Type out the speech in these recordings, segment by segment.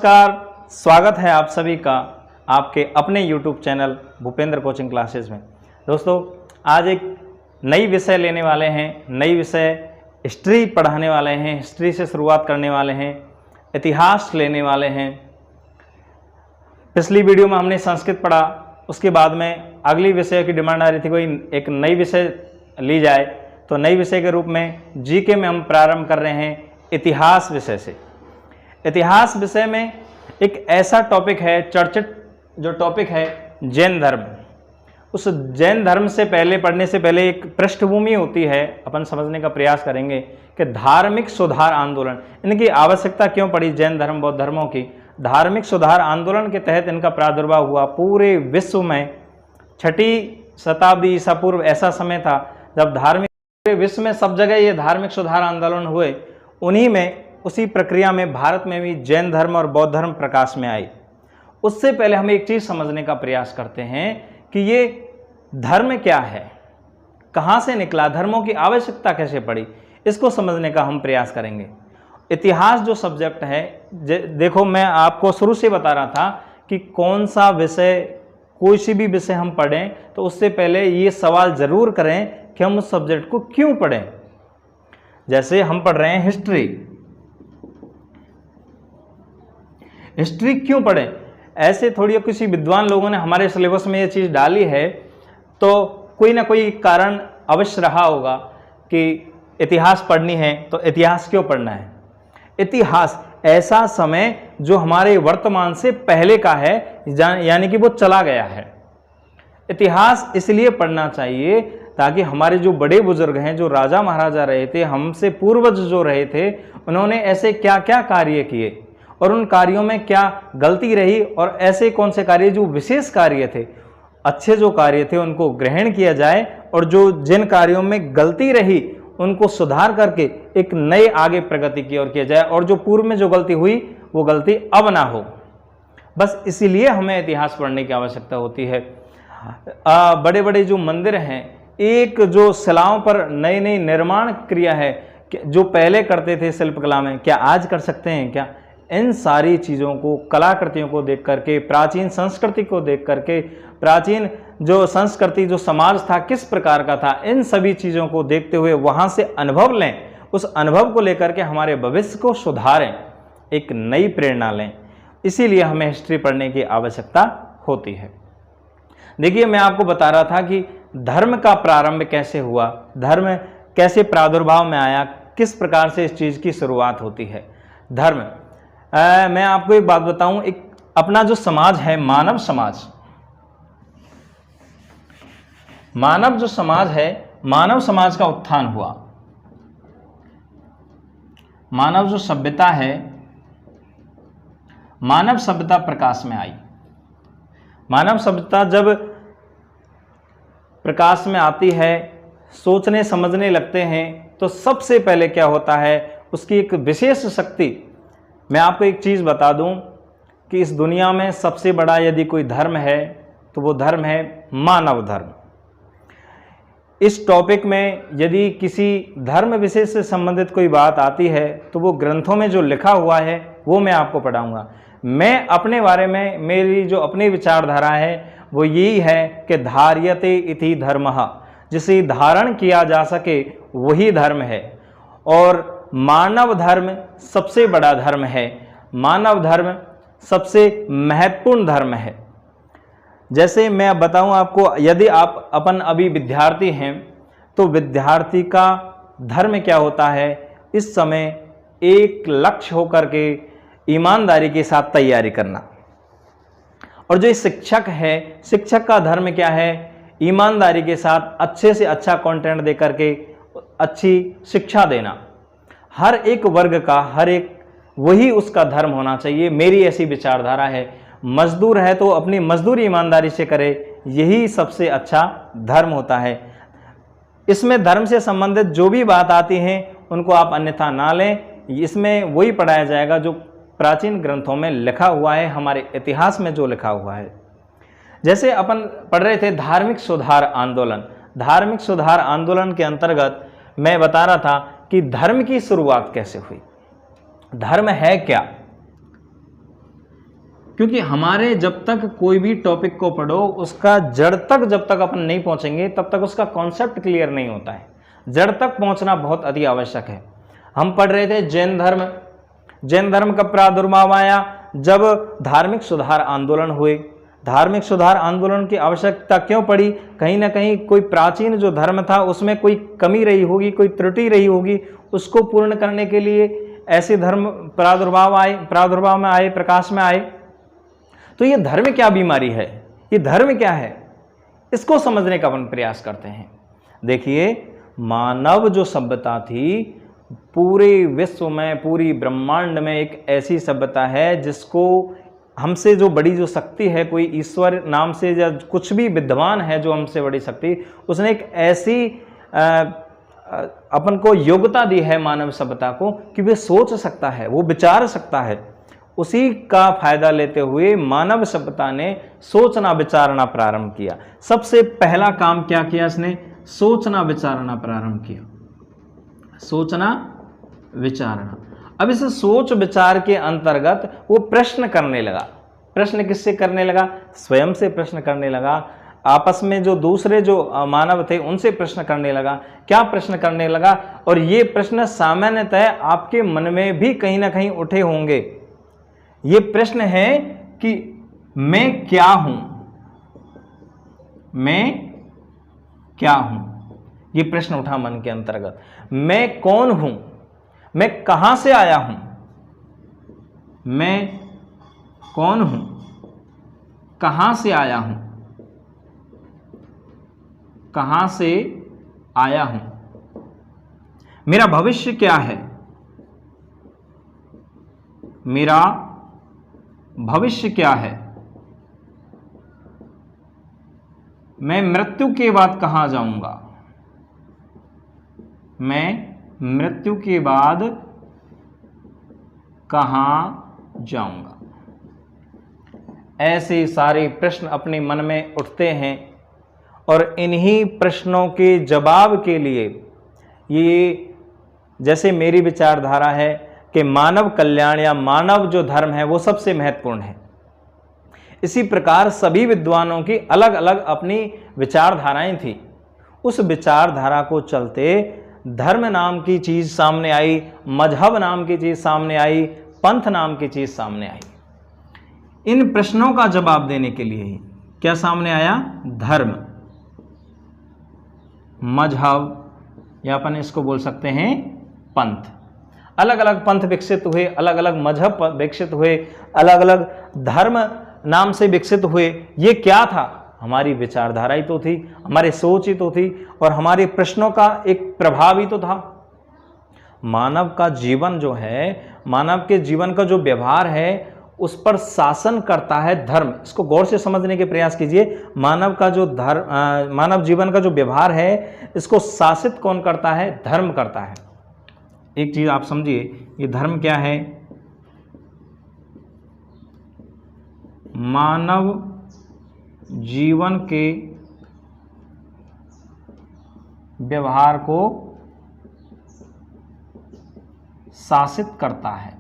नमस्कार, स्वागत है आप सभी का आपके अपने YouTube channel Bhupendra coaching classes में। दोस्तों, आज एक नई विषय लेने वाले हैं, नई विषय हिस्ट्री पढ़ाने वाले हैं, हिस्ट्री से शुरुआत करने वाले हैं, इतिहास लेने वाले हैं। पिछली वीडियो में हमने संस्कृत पढ़ा, उसके बाद में अगली विषय की डिमांड आ रही थी कोई एक नई विषय ली जाए, तो नई विषय के रूप में जीके में हम प्रारंभ कर रहे हैं इतिहास विषय से। इतिहास विषय में एक ऐसा टॉपिक है, चर्चित जो टॉपिक है जैन धर्म। उस जैन धर्म से पहले पढ़ने से पहले एक पृष्ठभूमि होती है, अपन समझने का प्रयास करेंगे कि धार्मिक सुधार आंदोलन, इनकी आवश्यकता क्यों पड़ी जैन धर्म बौद्ध धर्मों की। धार्मिक सुधार आंदोलन के तहत इनका प्रादुर्भाव हुआ पूरे विश्व में। 6वीं शताब्दी ईसा पूर्व ऐसा समय था जब धार्मिक पूरे विश्व में सब जगह ये धार्मिक सुधार आंदोलन हुए। उन्हीं में उसी प्रक्रिया में भारत में भी जैन धर्म और बौद्ध धर्म प्रकाश में आई। उससे पहले हम एक चीज़ समझने का प्रयास करते हैं कि ये धर्म क्या है, कहाँ से निकला, धर्मों की आवश्यकता कैसे पड़ी, इसको समझने का हम प्रयास करेंगे। इतिहास जो सब्जेक्ट है, देखो मैं आपको शुरू से बता रहा था कि कौन सा विषय, कोई सी भी विषय हम पढ़ें तो उससे पहले ये सवाल ज़रूर करें कि हम उस सब्जेक्ट को क्यों पढ़ें। जैसे हम पढ़ रहे हैं हिस्ट्री, हिस्ट्री क्यों पढ़ें? ऐसे थोड़ी किसी विद्वान लोगों ने हमारे सिलेबस में ये चीज़ डाली है तो कोई ना कोई कारण अवश्य रहा होगा कि इतिहास पढ़नी है, तो इतिहास क्यों पढ़ना है? इतिहास ऐसा समय जो हमारे वर्तमान से पहले का है, यानी कि वो चला गया है। इतिहास इसलिए पढ़ना चाहिए ताकि हमारे जो बड़े बुजुर्ग हैं, जो राजा महाराजा रहे थे, हमसे पूर्वज जो रहे थे, उन्होंने ऐसे क्या क्या कार्य किए और उन कार्यों में क्या गलती रही, और ऐसे कौन से कार्य जो विशेष कार्य थे, अच्छे जो कार्य थे उनको ग्रहण किया जाए, और जो जिन कार्यों में गलती रही उनको सुधार करके एक नए आगे प्रगति की ओर किया जाए, और जो पूर्व में जो गलती हुई वो गलती अब ना हो। बस इसीलिए हमें इतिहास पढ़ने की आवश्यकता होती है। बड़े बड़े जो मंदिर हैं, एक जो शिलाओं पर नई नई निर्माण क्रिया है, जो पहले करते थे शिल्पकला में, क्या आज कर सकते हैं क्या? इन सारी चीज़ों को, कलाकृतियों को देख करके, प्राचीन संस्कृति को देख करके, प्राचीन जो संस्कृति, जो समाज था किस प्रकार का था, इन सभी चीज़ों को देखते हुए वहाँ से अनुभव लें, उस अनुभव को लेकर के हमारे भविष्य को सुधारें, एक नई प्रेरणा लें। इसीलिए हमें हिस्ट्री पढ़ने की आवश्यकता होती है। देखिए, मैं आपको बता रहा था कि धर्म का प्रारंभ कैसे हुआ, धर्म कैसे प्रादुर्भाव में आया, किस प्रकार से इस चीज़ की शुरुआत होती है। धर्म, मैं आपको एक बात बताऊं, एक अपना जो समाज है, मानव समाज, मानव जो समाज है, मानव समाज का उत्थान हुआ। मानव जो सभ्यता है, मानव सभ्यता प्रकाश में आई। मानव सभ्यता जब प्रकाश में आती है, सोचने समझने लगते हैं, तो सबसे पहले क्या होता है, उसकी एक विशेष शक्ति। मैं आपको एक चीज़ बता दूं कि इस दुनिया में सबसे बड़ा यदि कोई धर्म है तो वो धर्म है मानव धर्म। इस टॉपिक में यदि किसी धर्म विशेष से संबंधित कोई बात आती है तो वो ग्रंथों में जो लिखा हुआ है वो मैं आपको पढ़ाऊंगा। मैं अपने बारे में, मेरी जो अपनी विचारधारा है वो यही है कि धार्यते इति धर्मः, जिसे धारण किया जा सके वही धर्म है, और मानव धर्म सबसे बड़ा धर्म है, मानव धर्म सबसे महत्वपूर्ण धर्म है। जैसे मैं बताऊं आपको, यदि आप अपन अभी विद्यार्थी हैं तो विद्यार्थी का धर्म क्या होता है, इस समय एक लक्ष्य होकर के ईमानदारी के साथ तैयारी करना। और जो शिक्षक है, शिक्षक का धर्म क्या है, ईमानदारी के साथ अच्छे से अच्छा कंटेंट दे करके अच्छी शिक्षा देना। हर एक वर्ग का, हर एक वही उसका धर्म होना चाहिए, मेरी ऐसी विचारधारा है। मजदूर है तो अपनी मजदूरी ईमानदारी से करे, यही सबसे अच्छा धर्म होता है। इसमें धर्म से संबंधित जो भी बात आती हैं उनको आप अन्यथा ना लें, इसमें वही पढ़ाया जाएगा जो प्राचीन ग्रंथों में लिखा हुआ है, हमारे इतिहास में जो लिखा हुआ है। जैसे अपन पढ़ रहे थे धार्मिक सुधार आंदोलन। धार्मिक सुधार आंदोलन के अंतर्गत मैं बता रहा था कि धर्म की शुरुआत कैसे हुई, धर्म है क्या। क्योंकि हमारे जब तक कोई भी टॉपिक को पढ़ो उसका जड़ तक जब तक अपन नहीं पहुंचेंगे तब तक उसका कॉन्सेप्ट क्लियर नहीं होता है। जड़ तक पहुंचना बहुत अति आवश्यक है। हम पढ़ रहे थे जैन धर्म। जैन धर्म का प्रादुर्भाव आया जब धार्मिक सुधार आंदोलन हुए। धार्मिक सुधार आंदोलन की आवश्यकता क्यों पड़ी? कहीं ना कहीं कोई प्राचीन जो धर्म था उसमें कोई कमी रही होगी, कोई त्रुटि रही होगी, उसको पूर्ण करने के लिए ऐसे धर्म प्रादुर्भाव में आए, प्रकाश में आए। तो ये धर्म क्या बीमारी है, ये धर्म क्या है, इसको समझने का अपन प्रयास करते हैं। देखिए, मानव जो सभ्यता थी पूरे विश्व में, पूरी ब्रह्मांड में एक ऐसी सभ्यता है जिसको हमसे जो बड़ी जो शक्ति है, कोई ईश्वर नाम से या कुछ भी विद्वान है जो हमसे बड़ी शक्ति, उसने एक ऐसी अपन को योग्यता दी है मानव सभ्यता को कि वे सोच सकता है, वो विचार सकता है। उसी का फायदा लेते हुए मानव सभ्यता ने सोचना विचारना प्रारंभ किया। सबसे पहला काम क्या किया इसने? सोचना विचारना प्रारंभ किया। सोचना विचारना। अब इस सोच विचार के अंतर्गत वो प्रश्न करने लगा। प्रश्न किससे करने लगा? स्वयं से प्रश्न करने लगा, आपस में जो दूसरे जो मानव थे उनसे प्रश्न करने लगा। क्या प्रश्न करने लगा? और ये प्रश्न सामान्यतः आपके मन में भी कहीं ना कहीं उठे होंगे। ये प्रश्न है कि मैं क्या हूं, मैं क्या हूं। ये प्रश्न उठा मन के अंतर्गत। मैं कौन हूं, मैं कहां से आया हूं, मैं कौन हूं, कहां से आया हूं, कहां से आया हूं, मेरा भविष्य क्या है, मेरा भविष्य क्या है, मैं मृत्यु के बाद कहां जाऊंगा, मैं मृत्यु के बाद कहां जाऊंगा। ऐसे सारे प्रश्न अपने मन में उठते हैं और इन्हीं प्रश्नों के जवाब के लिए ये, जैसे मेरी विचारधारा है कि मानव कल्याण या मानव जो धर्म है वो सबसे महत्वपूर्ण है, इसी प्रकार सभी विद्वानों की अलग अलग अपनी विचारधाराएं थी। उस विचारधारा को चलते धर्म नाम की चीज सामने आई, मजहब नाम की चीज सामने आई, पंथ नाम की चीज सामने आई। इन प्रश्नों का जवाब देने के लिए ही क्या सामने आया? धर्म, मजहब, या अपन इसको बोल सकते हैं पंथ। अलग अलग पंथ विकसित हुए, अलग अलग मजहब विकसित हुए, अलग अलग धर्म नाम से विकसित हुए। ये क्या था? हमारी विचारधारा ही तो थी, हमारी सोच ही तो थी, और हमारे प्रश्नों का एक प्रभाव ही तो था। मानव का जीवन जो है, मानव के जीवन का जो व्यवहार है उस पर शासन करता है धर्म। इसको गौर से समझने के प्रयास कीजिए। मानव का जो मानव जीवन का जो व्यवहार है इसको शासित कौन करता है? धर्म करता है। एक चीज आप समझिए, ये धर्म क्या है? मानव जीवन के व्यवहार को शासित करता है।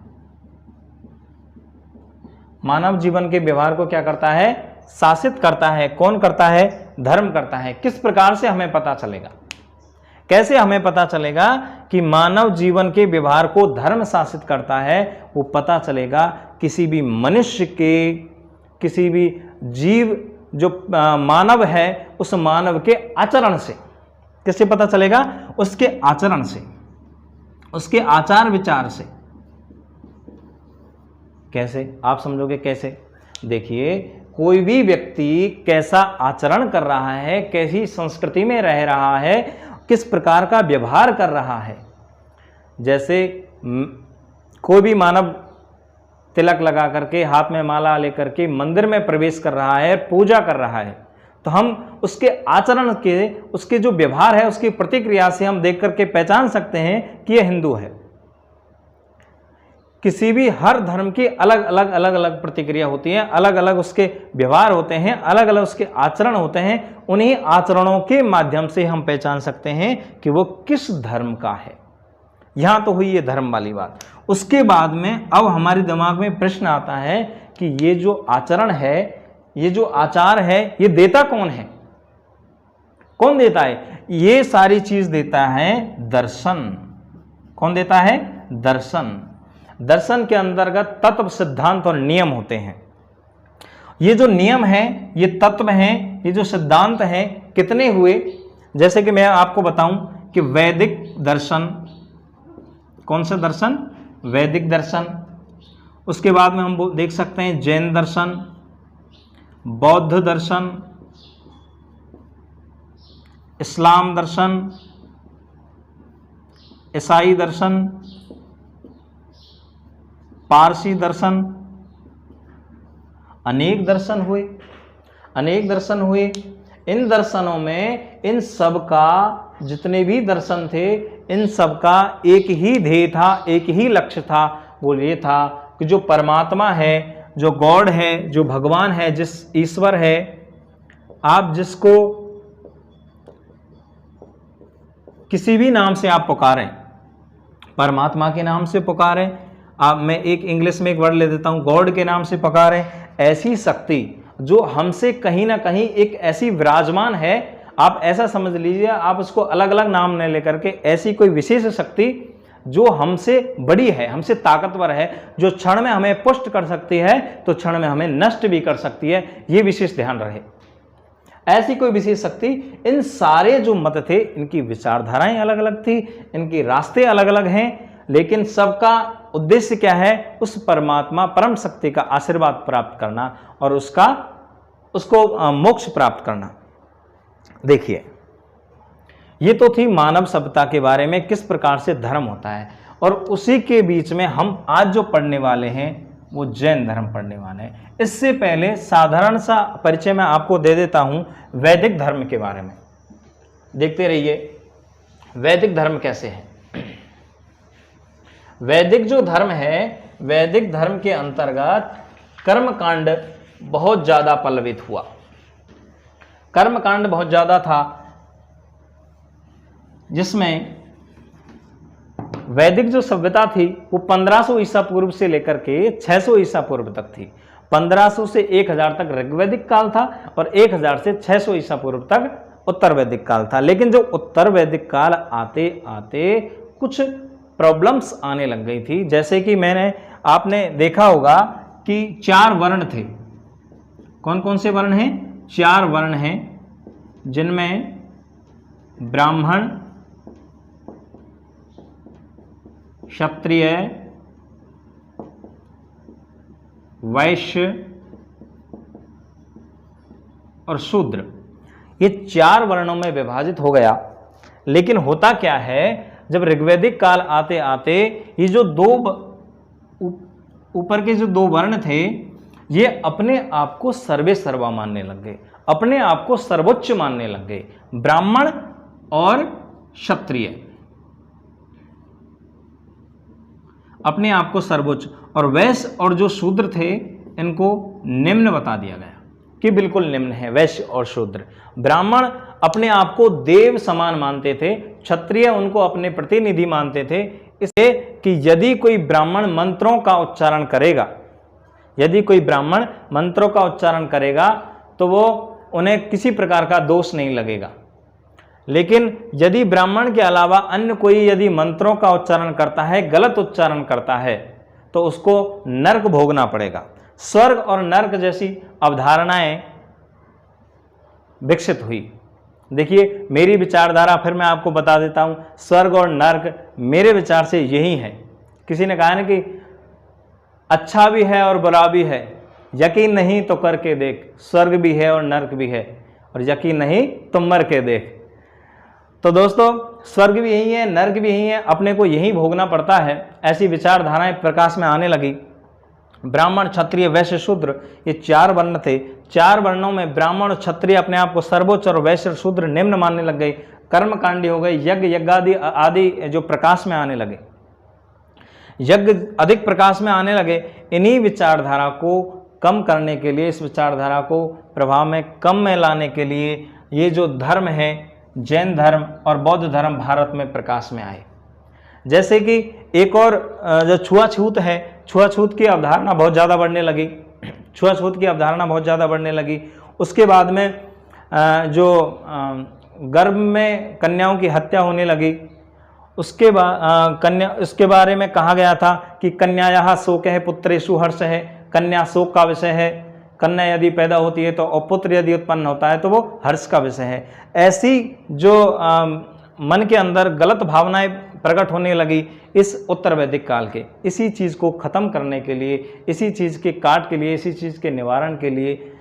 मानव जीवन के व्यवहार को क्या करता है? शासित करता है। कौन करता है? धर्म करता है। किस प्रकार से हमें पता चलेगा? कैसे हमें पता चलेगा कि मानव जीवन के व्यवहार को धर्म शासित करता है? वो पता चलेगा किसी भी मनुष्य के, किसी भी जीव जो मानव है उस मानव के आचरण से। किससे पता चलेगा? उसके आचरण से, उसके आचार विचार से। कैसे? आप समझोगे कैसे? देखिए, कोई भी व्यक्ति कैसा आचरण कर रहा है, कैसी संस्कृति में रह रहा है, किस प्रकार का व्यवहार कर रहा है। जैसे कोई भी मानव तिलक लगा करके, हाथ में माला लेकर के मंदिर में प्रवेश कर रहा है, पूजा कर रहा है, तो हम उसके आचरण के, उसके जो व्यवहार है, उसकी प्रतिक्रिया से हम देख करके पहचान सकते हैं कि यह हिंदू है। किसी भी हर धर्म की अलग अलग प्रतिक्रिया होती है, अलग अलग उसके व्यवहार होते हैं, अलग अलग उसके आचरण होते हैं। उन्हीं आचरणों के माध्यम से हम पहचान सकते हैं कि वो किस धर्म का है। यहां तो हुई ये धर्म वाली बात। उसके बाद में अब हमारे दिमाग में प्रश्न आता है कि ये जो आचरण है, ये जो आचार है, ये देता कौन है? कौन देता है? ये सारी चीज देता है दर्शन। कौन देता है? दर्शन। दर्शन के अंतर्गत तत्व, सिद्धांत और नियम होते हैं। ये जो नियम है, ये तत्व हैं, ये जो सिद्धांत हैं, कितने हुए? जैसे कि मैं आपको बताऊं कि वैदिक दर्शन, कौन सा दर्शन? वैदिक दर्शन। उसके बाद में हम देख सकते हैं जैन दर्शन, बौद्ध दर्शन, इस्लाम दर्शन, ईसाई दर्शन, पारसी दर्शन। अनेक दर्शन हुए, अनेक दर्शन हुए। इन दर्शनों में इन सब का, जितने भी दर्शन थे, इन सब का एक ही ध्येय था, एक ही लक्ष्य था। वो ये था कि जो परमात्मा है, जो गॉड है, जो भगवान है, जिस ईश्वर है, आप जिसको किसी भी नाम से आप पुकारें, परमात्मा के नाम से पुकारें, आप, मैं एक इंग्लिश में एक वर्ड ले देता हूं, गॉड के नाम से पुकारें, ऐसी शक्ति जो हमसे कहीं ना कहीं एक ऐसी विराजमान है, आप ऐसा समझ लीजिए, आप उसको अलग अलग नाम न लेकर के, ऐसी कोई विशेष शक्ति जो हमसे बड़ी है, हमसे ताकतवर है, जो क्षण में हमें पुष्ट कर सकती है तो क्षण में हमें नष्ट भी कर सकती है, ये विशेष ध्यान रहे। ऐसी कोई विशेष शक्ति। इन सारे जो मत थे, इनकी विचारधाराएं अलग अलग थी, इनके रास्ते अलग अलग हैं, लेकिन सबका उद्देश्य क्या है? उस परमात्मा परम शक्ति का आशीर्वाद प्राप्त करना और उसको मोक्ष प्राप्त करना। देखिए, ये तो थी मानव सभ्यता के बारे में, किस प्रकार से धर्म होता है, और उसी के बीच में हम आज जो पढ़ने वाले हैं वो जैन धर्म पढ़ने वाले हैं। इससे पहले साधारण सा परिचय मैं आपको दे देता हूं वैदिक धर्म के बारे में। देखते रहिए वैदिक धर्म कैसे है। वैदिक जो धर्म है, वैदिक धर्म के अंतर्गत कर्मकांड बहुत ज्यादा पल्लवित हुआ। कर्मकांड बहुत ज्यादा था, जिसमें वैदिक जो सभ्यता थी वो 1500 ईसा पूर्व से लेकर के 600 ईसा पूर्व तक थी। 1500 से 1000 तक ऋग्वैदिक काल था और 1000 से 600 ईसा पूर्व तक उत्तर वैदिक काल था। लेकिन जो उत्तर वैदिक काल आते आते कुछ प्रॉब्लम्स आने लग गई थी। जैसे कि आपने देखा होगा कि 4 वर्ण थे। कौन कौन से वर्ण हैं? 4 वर्ण हैं, जिनमें ब्राह्मण, क्षत्रिय, वैश्य और शूद्र, ये 4 वर्णों में विभाजित हो गया। लेकिन होता क्या है, जब ऋग्वैदिक काल आते आते ये जो ऊपर के जो 2 वर्ण थे, ये अपने आप को सर्वे सर्वा मानने लग गए, अपने आप को सर्वोच्च मानने लग गए। ब्राह्मण और क्षत्रिय अपने आप को सर्वोच्च, और वैश्य और जो शूद्र थे इनको निम्न बता दिया गया कि बिल्कुल निम्न है वैश्य और शूद्र। ब्राह्मण अपने आप को देव समान मानते थे, क्षत्रिय उनको अपने प्रतिनिधि मानते थे, इसलिए कि यदि कोई ब्राह्मण मंत्रों का उच्चारण करेगा, यदि कोई ब्राह्मण मंत्रों का उच्चारण करेगा तो वो उन्हें किसी प्रकार का दोष नहीं लगेगा। लेकिन यदि ब्राह्मण के अलावा अन्य कोई यदि मंत्रों का उच्चारण करता है, गलत उच्चारण करता है, तो उसको नरक भोगना पड़ेगा। स्वर्ग और नरक जैसी अवधारणाएं विकसित हुई। देखिए, मेरी विचारधारा फिर मैं आपको बता देता हूं, स्वर्ग और नरक मेरे विचार से यही है। किसी ने कहा ना कि अच्छा भी है और बुरा भी है, यकीन नहीं तो करके देख, स्वर्ग भी है और नरक भी है, और यकीन नहीं तो मर के देख। तो दोस्तों, स्वर्ग भी यही है, नरक भी यही है, अपने को यही भोगना पड़ता है। ऐसी विचारधाराएं प्रकाश में आने लगी। ब्राह्मण, क्षत्रिय, वैश्य, शूद्र, ये 4 वर्ण थे। 4 वर्णों में ब्राह्मण और क्षत्रिय अपने आप को सर्वोच्च और वैश्य और शूद्र निम्न मानने लग गए। कर्मकांडी हो गए, यज्ञ यज्ञादि आदि जो प्रकाश में आने लगे, यज्ञ अधिक प्रकाश में आने लगे। इन्हीं विचारधारा को कम करने के लिए, इस विचारधारा को प्रभाव में कम में लाने के लिए ये जो धर्म है, जैन धर्म और बौद्ध धर्म भारत में प्रकाश में आए। जैसे कि एक और जो छुआछूत है, छुआछूत की अवधारणा बहुत ज़्यादा बढ़ने लगी। छुआछूत की अवधारणा बहुत ज़्यादा बढ़ने लगी। उसके बाद में जो गर्भ में कन्याओं की हत्या होने लगी, उसके बाद इसके बारे में कहा गया था कि कन्यायाः शोकः पुत्रेषु हर्षः, कन्या शोक का विषय है, कन्या यदि पैदा होती है तो, और पुत्र यदि उत्पन्न होता है तो वो हर्ष का विषय है। ऐसी जो मन के अंदर गलत भावनाएं प्रकट होने लगी इस उत्तर वैदिक काल के, इसी चीज़ को ख़त्म करने के लिए, इसी चीज़ के काट के लिए, इसी चीज़ के निवारण के लिए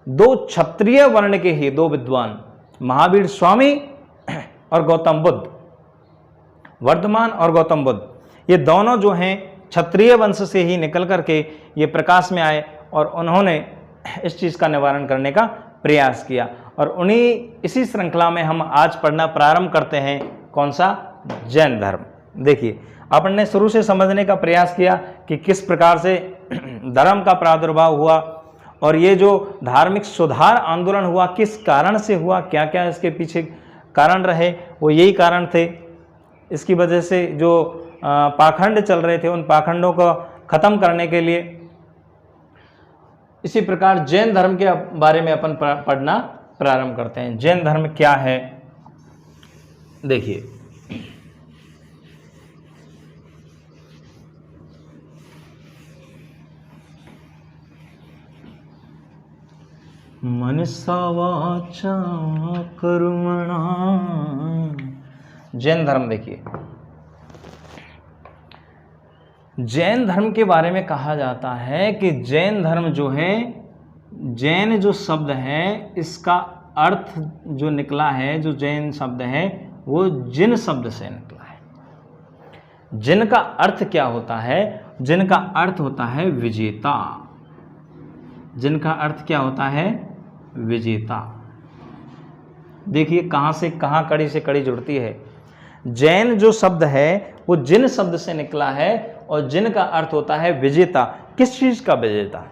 दो क्षत्रिय वर्ण के ही दो विद्वान, महावीर स्वामी और गौतम बुद्ध, वर्धमान और गौतम बुद्ध, ये दोनों जो हैं क्षत्रिय वंश से ही निकल करके ये प्रकाश में आए और उन्होंने इस चीज़ का निवारण करने का प्रयास किया। और इसी श्रृंखला में हम आज पढ़ना प्रारंभ करते हैं। कौन सा? जैन धर्म। देखिए, अपन ने शुरू से समझने का प्रयास किया कि किस प्रकार से धर्म का प्रादुर्भाव हुआ और ये जो धार्मिक सुधार आंदोलन हुआ किस कारण से हुआ, क्या क्या इसके पीछे कारण रहे। वो यही कारण थे, इसकी वजह से जो पाखंड चल रहे थे उन पाखंडों को खत्म करने के लिए। इसी प्रकार जैन धर्म के बारे में अपन पढ़ना प्रारंभ करते हैं। जैन धर्म क्या है? देखिए, मनसा वाचा कर्मणा, जैन धर्म। देखिए, जैन धर्म के बारे में कहा जाता है कि जैन धर्म जो है, जैन जो शब्द है इसका अर्थ जो निकला है, जो जैन शब्द है वो जिन शब्द से निकला है। जिन का अर्थ क्या होता है? जिन का अर्थ होता है विजेता। जिन का अर्थ क्या होता है? विजेता। देखिए कहाँ से कहाँ, कड़ी से कड़ी जुड़ती है। जैन जो शब्द है वो जिन शब्द से निकला है और जिन का अर्थ होता है विजेता। किस चीज का विजेता?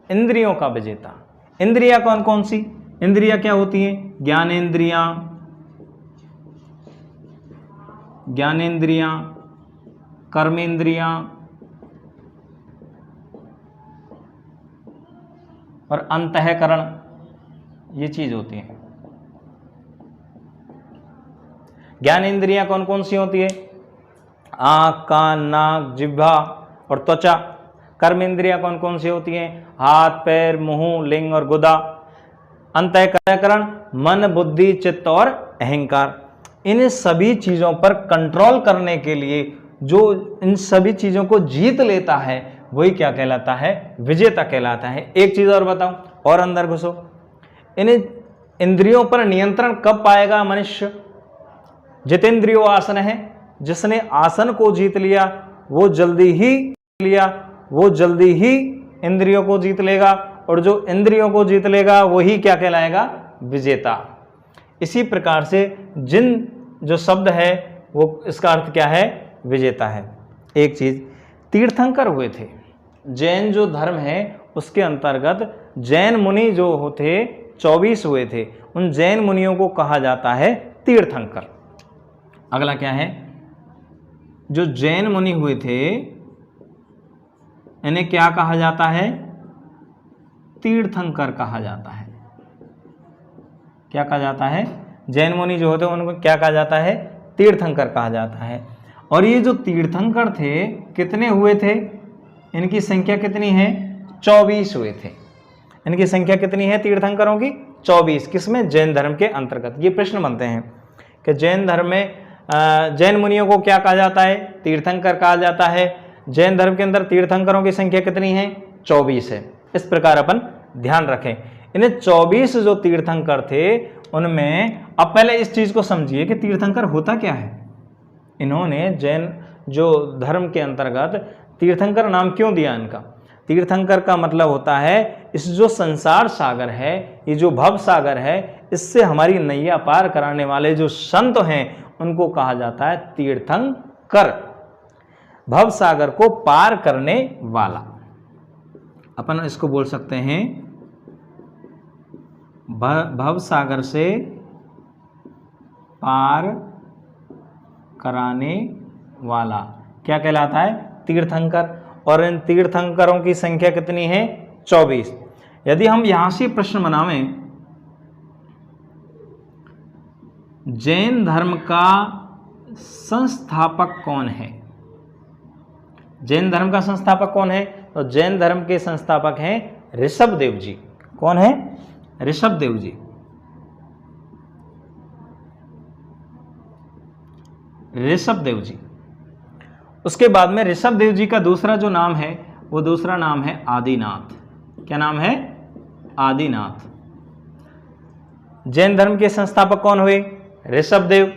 इंद्रियों का विजेता। इंद्रियां कौन कौन सी? इंद्रियां क्या होती हैं? ज्ञानेंद्रियां, ज्ञानेंद्रियां, कर्मेंद्रियां और अंतःकरण, ये चीज होती है। ज्ञानेंद्रियां कौन कौन सी होती है? आँख, कान, नाक, जिह्वा और त्वचा। कर्मेंद्रियां कौन कौन सी होती हैं? हाथ, पैर, मुंह, लिंग और गुदा। अंतःकरण मन, बुद्धि, चित्त और अहंकार। इन सभी चीजों पर कंट्रोल करने के लिए जो इन सभी चीजों को जीत लेता है वही क्या कहलाता है? विजेता कहलाता है। एक चीज और बताऊं, और अंदर घुसो। इन इंद्रियों पर नियंत्रण कब पाएगा मनुष्य? जितेंद्रियो आसन है, जिसने आसन को जीत लिया वो जल्दी ही इंद्रियों को जीत लेगा, और जो इंद्रियों को जीत लेगा वही क्या कहलाएगा? विजेता। इसी प्रकार से जिन जो शब्द है वो इसका अर्थ क्या है? विजेता है। एक चीज, तीर्थंकर हुए थे। जैन जो धर्म है उसके अंतर्गत जैन मुनि जो होते 24 हुए थे, उन जैन मुनियों को कहा जाता है तीर्थंकर। अगला क्या है? जो जैन मुनि हुए थे इन्हें क्या कहा जाता है? तीर्थंकर कहा जाता है। क्या कहा जाता है? जैन मुनि जो होते हैं उनको क्या कहा जाता है? तीर्थंकर कहा जाता है। और ये जो तीर्थंकर थे कितने हुए थे? इनकी संख्या कितनी है? 24 हुए थे। इनकी संख्या कितनी है तीर्थंकरों की? 24। किसमें? जैन धर्म के अंतर्गत। ये प्रश्न बनते हैं कि जैन धर्म में जैन मुनियों को क्या कहा जाता है? तीर्थंकर कहा जाता है। जैन धर्म के अंदर तीर्थंकरों की संख्या कितनी है? 24 है। इस प्रकार अपन ध्यान रखें। इन्हें 24 जो तीर्थंकर थे उनमें, अब पहले इस चीज को समझिए कि तीर्थंकर होता क्या है। इन्होंने जैन जो धर्म के अंतर्गत तीर्थंकर नाम क्यों दिया इनका? तीर्थंकर का मतलब होता है इस जो संसार सागर है, ये जो भव सागर है, इससे हमारी नैया पार कराने वाले जो संत हैं उनको कहा जाता है तीर्थंकर। भव सागर को पार करने वाला, अपन इसको बोल सकते हैं भव सागर से पार कराने वाला क्या कहलाता है? तीर्थंकर। और इन तीर्थंकरों की संख्या कितनी है? 24। यदि हम यहां से प्रश्न बनावें, जैन धर्म का संस्थापक कौन है? जैन धर्म का संस्थापक कौन है? तो जैन धर्म के संस्थापक हैं ऋषभदेव जी। कौन है? ऋषभदेव जी। ऋषभदेव जी। उसके बाद में ऋषभदेव जी का दूसरा जो नाम है वो दूसरा नाम है आदिनाथ। क्या नाम है? आदिनाथ। जैन धर्म के संस्थापक कौन हुए? ऋषभदेव।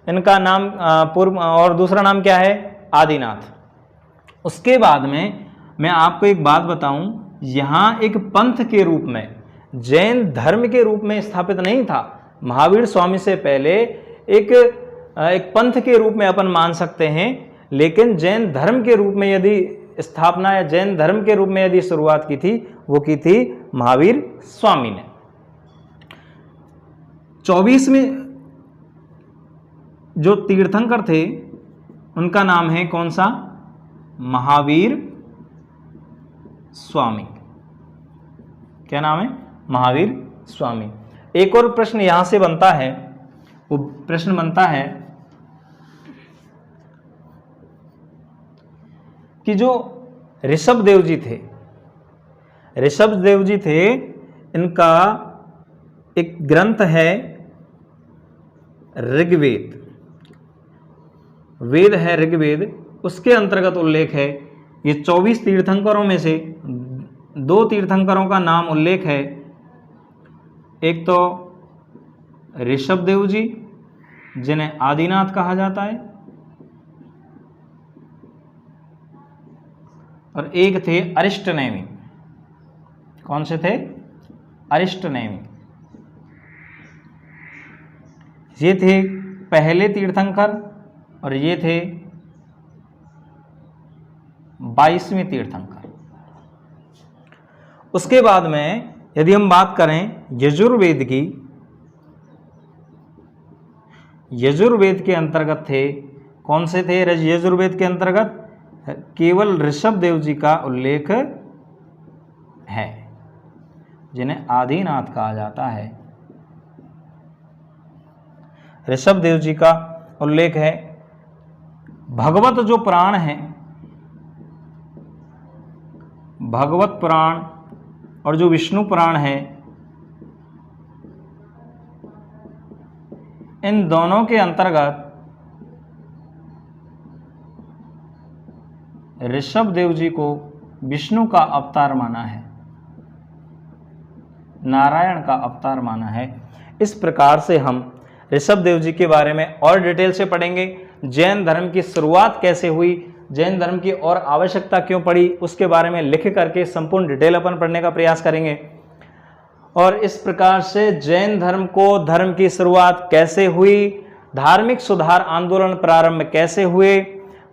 इनका नाम पूर्व और दूसरा नाम क्या है? आदिनाथ। उसके बाद में मैं आपको एक बात बताऊं, यहां एक पंथ के रूप में, जैन धर्म के रूप में स्थापित नहीं था। महावीर स्वामी से पहले एक पंथ के रूप में अपन मान सकते हैं, लेकिन जैन धर्म के रूप में यदि स्थापना या जैन धर्म के रूप में यदि शुरुआत की थी, वो की थी महावीर स्वामी ने। 24वें जो तीर्थंकर थे उनका नाम है कौन सा? महावीर स्वामी। क्या नाम है? महावीर स्वामी। एक और प्रश्न यहां से बनता है, वो प्रश्न बनता है कि जो ऋषभदेव जी थे, ऋषभदेव जी थे, इनका एक ग्रंथ है ऋग्वेद। वेद है ऋग्वेद, उसके अंतर्गत उल्लेख है। ये 24 तीर्थंकरों में से 2 तीर्थंकरों का नाम उल्लेख है। एक तो ऋषभदेव जी जिन्हें आदिनाथ कहा जाता है, और एक थे अरिष्टनेमि। कौन से थे? अरिष्टनेमि। ये थे पहले तीर्थंकर और ये थे 22वें तीर्थंकर। उसके बाद में यदि हम बात करें यजुर्वेद की, यजुर्वेद के अंतर्गत थे, कौन से थे? यजुर्वेद के अंतर्गत केवल ऋषभदेव जी का उल्लेख है, जिन्हें आदिनाथ कहा जाता है। ऋषभदेव जी का उल्लेख है। भगवत जो पुराण है, भगवत पुराण और जो विष्णु पुराण है, इन दोनों के अंतर्गत ऋषभदेव जी को विष्णु का अवतार माना है, नारायण का अवतार माना है। इस प्रकार से हम ऋषभदेव जी के बारे में और डिटेल से पढ़ेंगे। जैन धर्म की शुरुआत कैसे हुई, जैन धर्म की और आवश्यकता क्यों पड़ी, उसके बारे में लिख करके संपूर्ण डिटेल अपन पढ़ने का प्रयास करेंगे। और इस प्रकार से जैन धर्म को, धर्म की शुरुआत कैसे हुई, धार्मिक सुधार आंदोलन प्रारंभ कैसे हुए,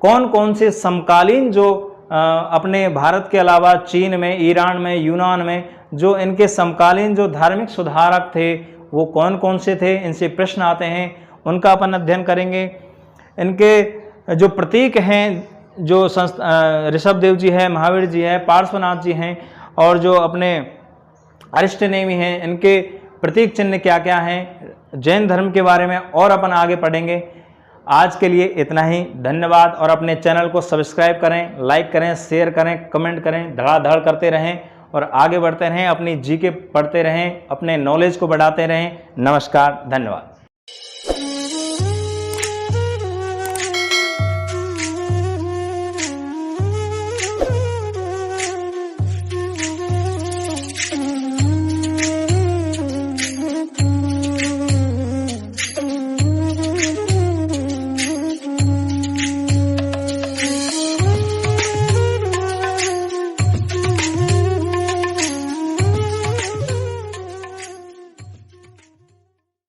कौन कौन से समकालीन जो अपने भारत के अलावा चीन में, ईरान में, यूनान में जो इनके समकालीन जो धार्मिक सुधारक थे वो कौन कौन से थे, इनसे प्रश्न आते हैं, उनका अपन अध्ययन करेंगे। इनके जो प्रतीक हैं, जो ऋषभदेव जी है, महावीर जी है, पार्श्वनाथ जी हैं, और जो अपने अरिष्टनेमि हैं, इनके प्रतीक चिन्ह क्या क्या हैं, जैन धर्म के बारे में और अपन आगे पढ़ेंगे। आज के लिए इतना ही, धन्यवाद। और अपने चैनल को सब्सक्राइब करें, लाइक करें, शेयर करें, कमेंट करें, धड़ाधड़ करते रहें और आगे बढ़ते रहें, अपनी जीके पढ़ते रहें, अपने नॉलेज को बढ़ाते रहें। नमस्कार, धन्यवाद।